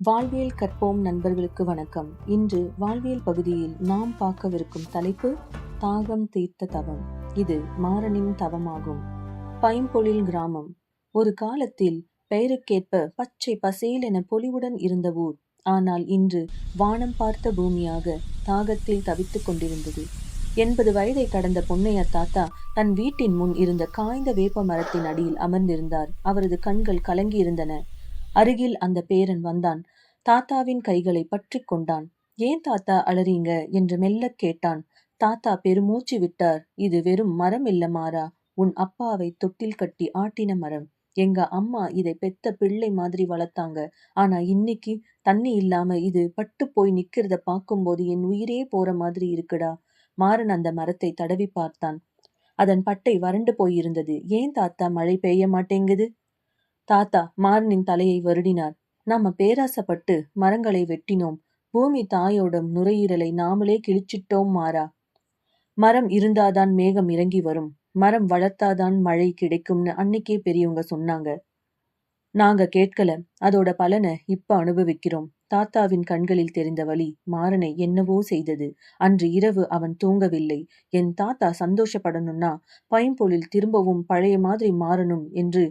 வாழ்வியல் கற்போம் நண்பர்களுக்கு வணக்கம். இன்று வாழ்வியல் பகுதியில் நாம் பார்க்கவிருக்கும் தலைப்பு தாகம் தீர்த்த தவம். இது மாறனின் தவமாகும். பைம்பொழில் கிராமம் ஒரு காலத்தில் பெயருக்கேற்ப பச்சை பசேல் என பொலிவுடன் இருந்த ஊர். ஆனால் இன்று வானம் பார்த்த பூமியாக தாகத்தில் தவித்துக் கொண்டிருந்தது. 80 வயதை கடந்த பொன்னையா தாத்தா தன் வீட்டின் முன் இருந்த காய்ந்த வேப்ப மரத்தின் அடியில் அமர்ந்திருந்தார். அவரது கண்கள் கலங்கியிருந்தன. அருகில் அந்த பேரன் வந்தான். தாத்தாவின் கைகளை பற்றி கொண்டான். ஏன் தாத்தா அலறீங்க என்று மெல்லக் கேட்டான். தாத்தா பெருமூச்சு விட்டார். இது வெறும் மரம் இல்ல மாறா, உன் அப்பாவை தொட்டில் கட்டி ஆட்டின மரம். எங்க அம்மா இதை பெத்த பிள்ளை மாதிரி வளர்த்தாங்க. ஆனா இன்னைக்கு தண்ணி இல்லாம இது பட்டு போய் நிக்கிறத பார்க்கும்போது என் உயிரே போற மாதிரி இருக்குடா. மாறன் அந்த மரத்தை தடவி பார்த்தான். அதன் பட்டை வறண்டு போயிருந்தது. ஏன் தாத்தா மழை பெய்ய மாட்டேங்குது? தாத்தா மாறனின் தலையை வருடினார். நாம பேராசப்பட்டு மரங்களை வெட்டினோம். பூமி தாயோட நுரையீரலை நாமளே கிழிச்சிட்டோம் மாறா. மரம் இருந்தாதான் மேகம் இறங்கி வரும், மரம் வளர்த்தாதான் மழை கிடைக்கும்னு அன்னைக்கே பெரியவங்க சொன்னாங்க. நாங்க கேட்கல. அதோட பலனை இப்ப அனுபவிக்கிறோம். தாத்தாவின் கண்களில் தெரிந்த வலி மாறனை என்னவோ செய்தது. அன்று இரவு அவன் தூங்கவில்லை. என் தாத்தா சந்தோஷப்படணும்னா பைம்பொழில் திரும்பவும் பழைய மாதிரி மாறணும் என்று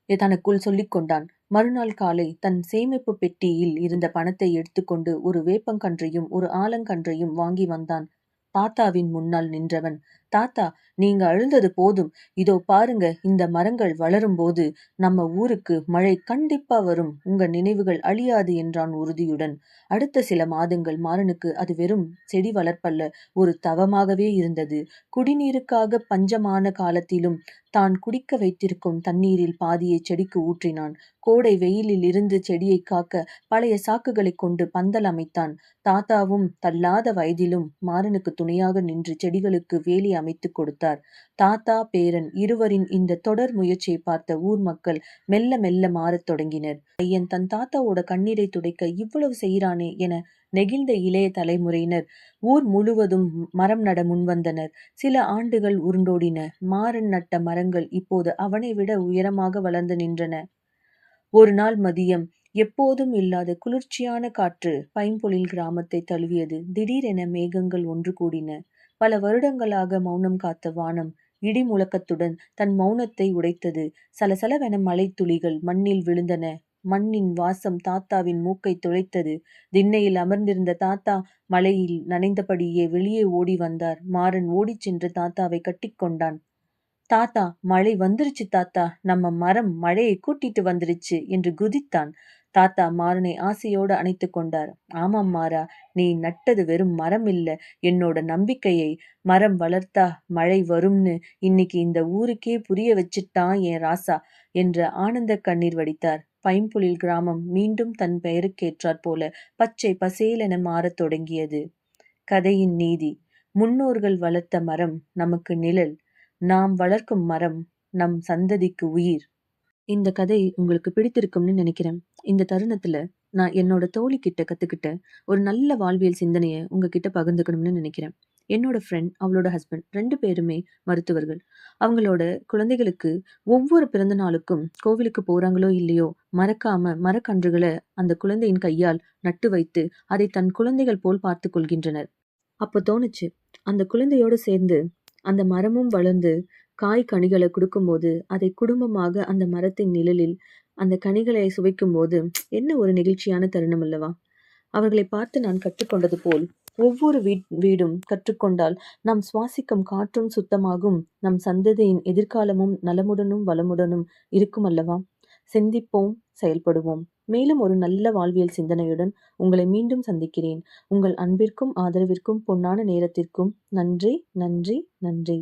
தனக்குள் சொல்லிக் கொண்டான். மறுநாள் காலை தன் சேமிப்பு பெட்டியில் இருந்த பணத்தை எடுத்துக்கொண்டு ஒரு வேப்பங்கன்றையும் ஒரு ஆலங்கன்றையும் வாங்கி வந்தான். தாத்தாவின் முன்னால் நின்றவன், தாத்தா நீங்க அழுந்தது போதும், இதோ பாருங்க, இந்த மரங்கள் வளரும் போது நம்ம ஊருக்கு மழை கண்டிப்பா வரும், உங்க நினைவுகள் அழியாது என்றான் உறுதியுடன். அடுத்த சில மாதங்கள் மாறனுக்கு அது வெறும் செடி வளர்ப்பல்ல, ஒரு தவமாகவே இருந்தது. குடிநீருக்காக பஞ்சமான காலத்திலும் தான் குடிக்க வைத்திருக்கும் தண்ணீரில் பாதியை செடிக்கு ஊற்றினான். கோடை வெயிலில் இருந்து செடியை காக்க பழைய சாக்குகளை கொண்டு பந்தல் அமைத்தான். தாத்தாவும் தள்ளாத வயதிலும் மாறனுக்கு துணையாக நின்று செடிகளுக்கு வேலி அமைத்து கொடுத்தார். தாத்தா பேரன் இருவரின் இந்த தொடர் முயற்சியை பார்த்த ஊர் மக்கள் மெல்ல மெல்ல மாறத் தொடங்கினர். ஐயன் தன் தாத்தாவோட கண்ணீரை துடைக்க இவ்வளவு செய்கிறானே என நெகிழ்ந்த இளைய தலைமுறையினர் ஊர் முழுவதும் மரம் நட முன்வந்தனர். சில ஆண்டுகள் உருண்டோடின. மாறன் நட்ட மரங்கள் இப்போது அவனை விட உயரமாக வளர்ந்து நின்றன. ஒரு நாள் மதியம் எப்போதும் இல்லாத குளிர்ச்சியான காற்று பைம்பொழில் கிராமத்தை தழுவியது. திடீரென மேகங்கள் ஒன்று கூடின. பல வருடங்களாக மௌனம் காத்த வானம் இடி முழக்கத்துடன் தன் மௌனத்தை உடைத்தது. சலசலவென மழை துளிகள் மண்ணில் விழுந்தன. மண்ணின் வாசம் தாத்தாவின் மூக்கை துளைத்தது. திண்ணையில் அமர்ந்திருந்த தாத்தா மழையில் நனைந்தபடியே வெளியே ஓடி வந்தார். மாறன் ஓடிச் சென்று தாத்தாவை கட்டிக்கொண்டான். தாத்தா மழை வந்துருச்சு தாத்தா, நம்ம மரம் மழையை கூட்டிட்டு வந்துருச்சு என்று குதித்தான். தாத்தா மாறனை ஆசையோடு அணைத்து கொண்டார். ஆமாம் மாறா, நீ நட்டது வெறும் மரம் இல்ல, என்னோட நம்பிக்கையை. மரம் வளர்த்தா மழை வரும்னு இன்னைக்கு இந்த ஊருக்கே புரிய வச்சிட்டான் என் ராசா என்ற ஆனந்த கண்ணீர் வடித்தார். பைம்பொழில் கிராமம் மீண்டும் தன் பெயருக்கேற்றாற் போல பச்சை பசேலென மாறத் தொடங்கியது. கதையின் நீதி: முன்னோர்கள் வளர்த்த மரம் நமக்கு நிழல், நாம் வளர்க்கும் மரம் நம் சந்ததிக்கு உயிர். இந்த கதை உங்களுக்கு பிடித்திருக்கும்னு நினைக்கிறேன். இந்த தருணத்துல நான் என்னோட தோழி கிட்ட கத்துக்கிட்ட ஒரு நல்ல வாழ்வியல் சிந்தனையை உங்ககிட்ட பகிர்ந்துக்கணும்னு நினைக்கிறேன். என்னோட ஃப்ரெண்ட், அவளோட ஹஸ்பண்ட் 2 பேருமே மருத்துவர்கள். அவங்களோட குழந்தைகளுக்கு ஒவ்வொரு பிறந்த நாளுக்கும் கோவிலுக்கு போறாங்களோ இல்லையோ, மறக்காம மரக்கன்றுகளை அந்த குழந்தையின் கையால் நட்டு வைத்து அதை தன் குழந்தைகள் போல் பார்த்து கொள்கின்றனர். அப்போ தோணுச்சு, அந்த குழந்தையோடு சேர்ந்து அந்த மரமும் வளர்ந்து காய் கனிகளை கொடுக்கும்போது அதை குடும்பமாக அந்த மரத்தின் நிழலில் அந்த கனிகளை சுவைக்கும் போது என்ன ஒரு நெகிழ்ச்சியான தருணம் அல்லவா? அவர்களை பார்த்து நான் கற்றுக்கொண்டது போல் ஒவ்வொரு வீடும் கற்றுக்கொண்டால் நாம் சுவாசிக்கும் காற்றும் சுத்தமாகும், நம் சந்ததியின் எதிர்காலமும் நலமுடனும் வளமுடனும் இருக்கும் அல்லவா? சிந்திப்போம், செயல்படுவோம். மேலும் ஒரு நல்ல வாழ்வியல் சிந்தனையுடன் உங்களை மீண்டும் சந்திக்கிறேன். உங்கள் அன்பிற்கும் ஆதரவிற்கும் பொன்னான நேரத்திற்கும் நன்றி, நன்றி, நன்றி.